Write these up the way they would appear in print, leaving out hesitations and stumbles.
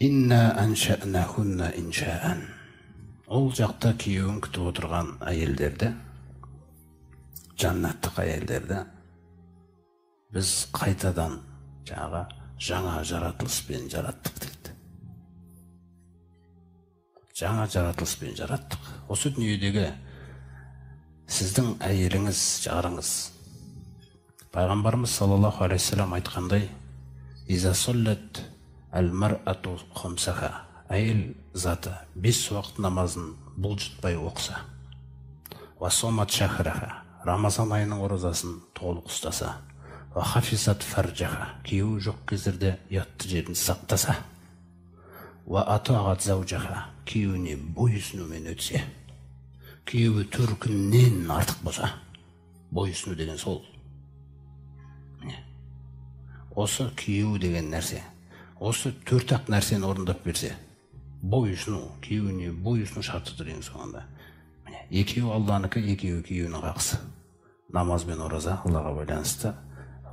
Инна анша'нахунна инша'ан. Ол жақта күйеуін күтіп отырған әйелдерді, жаннаттық әйелдерді біз қайтадан жаңа жаратылыспен жараттық дейді. Жаңа жаратылыспен жараттық. Осы дүниедегі сіздің әйеліңіз, жарыңыз. Пайғамбарымыз саллаллаху алейхи вассалам айтқандай, «Иза соллат әл-мар'ату хумсаха». Әйел заты 5 уақыт намазын бұлжытпай оқыса, «Ва сомат шахраха». Рамазан айының оразасын толық ұстаса, «Ва хафизат фарджаха». Күйеуі жоқ кездерде ұятты жерін сақтаса, «Ва атағат заужаха». Күйеуіне бойұсынумен өтсе, күйеуі төркіннен артық болса, бойұсыну деген сол. Осы күйеуі деген нәрсе, осы 4-ақ нәрсені орындап берсе, бойұсыну, күйеуіне бойұсыну шартыdır ең соңында. Екеуі Алланыкі, екеуі күйеуінің хақысы. Намаз бен ораза Аллаға байланысты,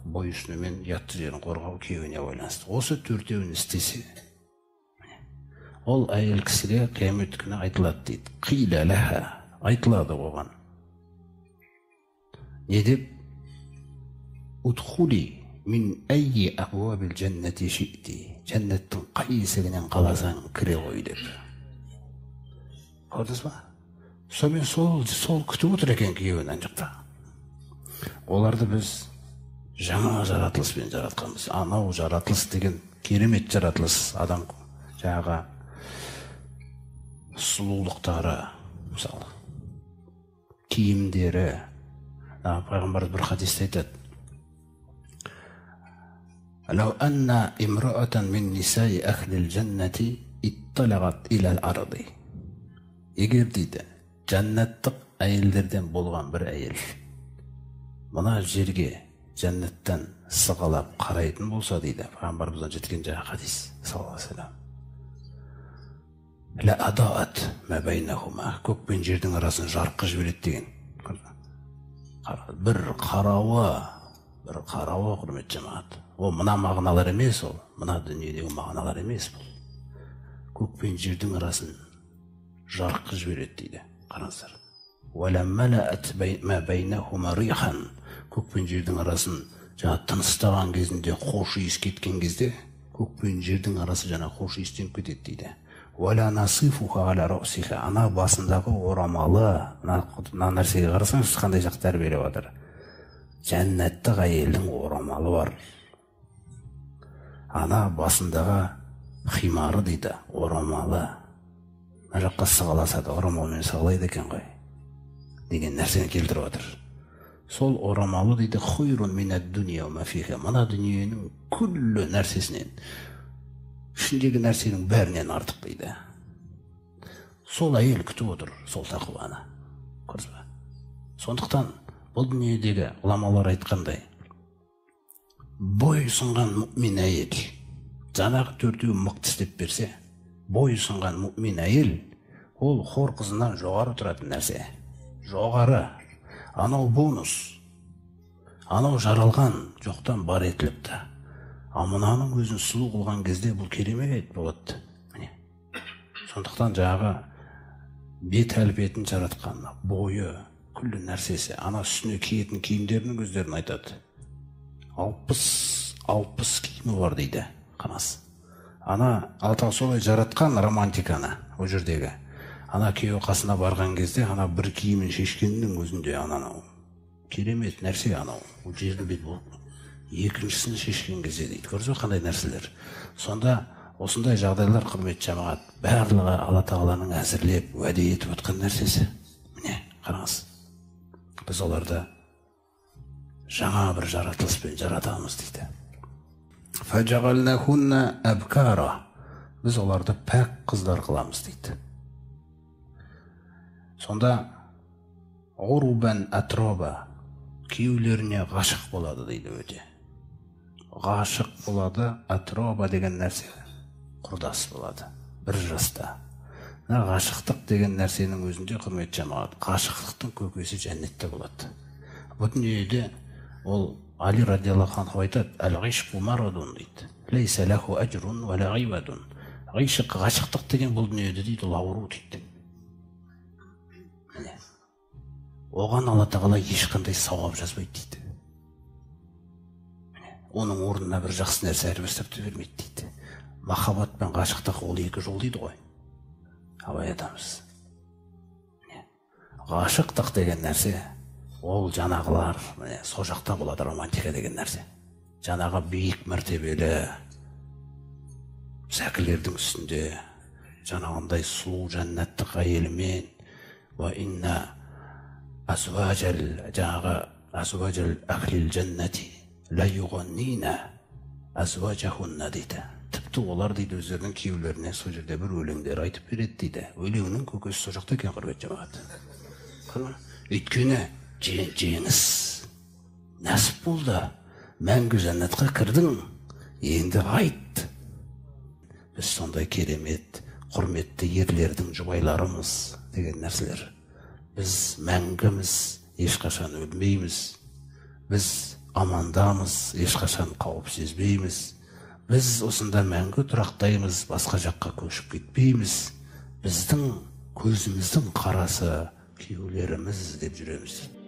бойұсынумен ұятты жерін қорғау күйеуіне байланысты. Осы 4-еуін істесе, ол әйел кісіге қиямет күні айтылады дейді. Қиля ләха, айтылады оған. Не деп? Удхули min ayyi abwabil jannati shi'ti. Jannattың қай есігінен қаласаң кіре ғой деп. Көрдіңіз ба? Сонымен сол күтіп отыр екен күйеуін жақта. Оларды біз жаңа жаратылыспен жаратқанбыз. Анау жаратылыс деген керемет жаратылыс. Адам жаңағы сұлулықтары, мысалы, киімдері. Пайғамбар бір хадисте айтады: لو أن امرأة من نساء أهل الجنة اطلعت إلى الأرض. Егер дейді, жәннаттық әйелдерден болған бір әйел мына жерге жәннаттан сығалап қарайтын болса дейді, пайғамбарымыздан жеткен жаңа хадис саллаллаху алейхи вассалам, ла адаат ма байнахума. Көк пен жердің арасын жарыққа жібереді деген. Бір қарауы құрметті жамағат. Ол мына мағыналар емес, ол мына дүниедегі мағыналар емес бұл. Көк пен жердің арасын жарыққа жібереді дейді. Қараңыздар. Уаламмалаат ма байнахума рихан. Көк пен жердің арасын жаңа тыныстаған кезінде, хош иіс кеткен кезде, көк пен жердің арасы жаңа хош иістеніп кетеді дейді. Уала насифуха ала раусиха. Ана басындағы орамалы, мына нәрсеге қарасаңыз қандай жақсы тәрбиелеп жатыр. Жәннаттық әйелдің орамалы бар. Ана басындағы химары дейді, орамалы. Мына жаққа сығаласады, орамалмен сығалайды екен ғой деген нәрсені келтіріп отыр. Сол орамалы дейді, хойрун минад дуния ва ма фиха. Мына дүниенің күллі нәрсесінен, ішіндегі нәрсенің бәрінен артық дейді. Сол әйел күтіп отыр, сол тақуаны. Көрдіңіз бе? Сондықтан бұл дүниедегі ғұламалар айтқандай, бойұсынған мүмин әйел, жаңағы 4-еу мықты істеп берсе, бойұсынған мүмин әйел, ол хор қызынан жоғары тұратын нәрсе. Жоғары. Анау бонус. Анау жаралған жоқтан бар етіліпті. Амынаның өзін сұлу қылған кезде бұл керемет болады. Сондықтан жаңағы бет әлпетін жаратқан, бойы, күллі нәрсесі, ана үстіне киетін киімдерінің өздерін айтады. 60 киімі бар дейді. Қанас. Ана алтау солай жаратқан романтиканы, о жердегі. Ана күйеу қасына барған кезде, ана бір киімін шешкеннің өзінде анау. Керемет нәрсе анау. Ол жердің бет болып. Екіншісін шешкен кезде дейді. Көрсі қандай нәрселер. Сонда осындай жағдайлар, құрметті жамағат, барлығы Алла тағаланың әзірлеп, уәде етіп отқан нәрсесі. Міне, қараңыз. Біз оларды жаңа бір жаратылыспен жаратамыз дейді. Фаджағалнахунна абкара. Біз оларды пәк қыздар қыламыз дейді. Сонда ғурубан атроба, күйеулеріне ғашық болады дейді өте. Ғашық болады, атроба деген нәрсе құрдас болады, бір жаста. Ғашықтық деген нәрсенің өзінде, құрметті жамағат, ғашықтықтың көкесі жәннетте болады. Бұл дүниеде ол Али радиаллаху анху айтады, әл-ғишқу марадун дейді. Лейса лаху әжрун ва ла ғивадун. Ғашықтық деген бұл дүниеде дейді, ол ауру дейді. Міне, оған Алла тағала ешқандай сауап жазбайды дейді. Міне, оның орнына бір жақсы нәрсе айырбастап та бермейді дейді. Махаббат пен ғашықтық ол екі жол дейді ғой абай атамыз. Ғашықтық деген нәрсе ол жаңағылар, сол жақта болады романтика деген нәрсе. Жаңағы биік мәртебелі сәкілердің үстінде жаңағындай сұлу жәннаттық әйелімен ва инна азважал жаңағы азважал ахлил жәннати ла юғаннина азважахунна дейді. Тіпті олар дейді өздерінің күйеулеріне сол жерде бір өлеңдер айтып береді дейді. Өлеңнің көкесі сол жақта екен, құрметті жамағат. Өйткені жеңіс нәсіп болды, мәңгі жәннатқа кірдің, енді айт. Біз сондай керемет, құрметті ерлердің жұбайларымыз деген нәрселер. Біз мәңгіміз, ешқашан өлмейміз. Біз амандамыз, ешқашан қауіп сезбейміз. Біз осында мәңгі тұрақтаймыз, басқа жаққа көшіп кетпейміз. Біздің көзіміздің қарасы күйеулеріміз деп жүреміз дейді.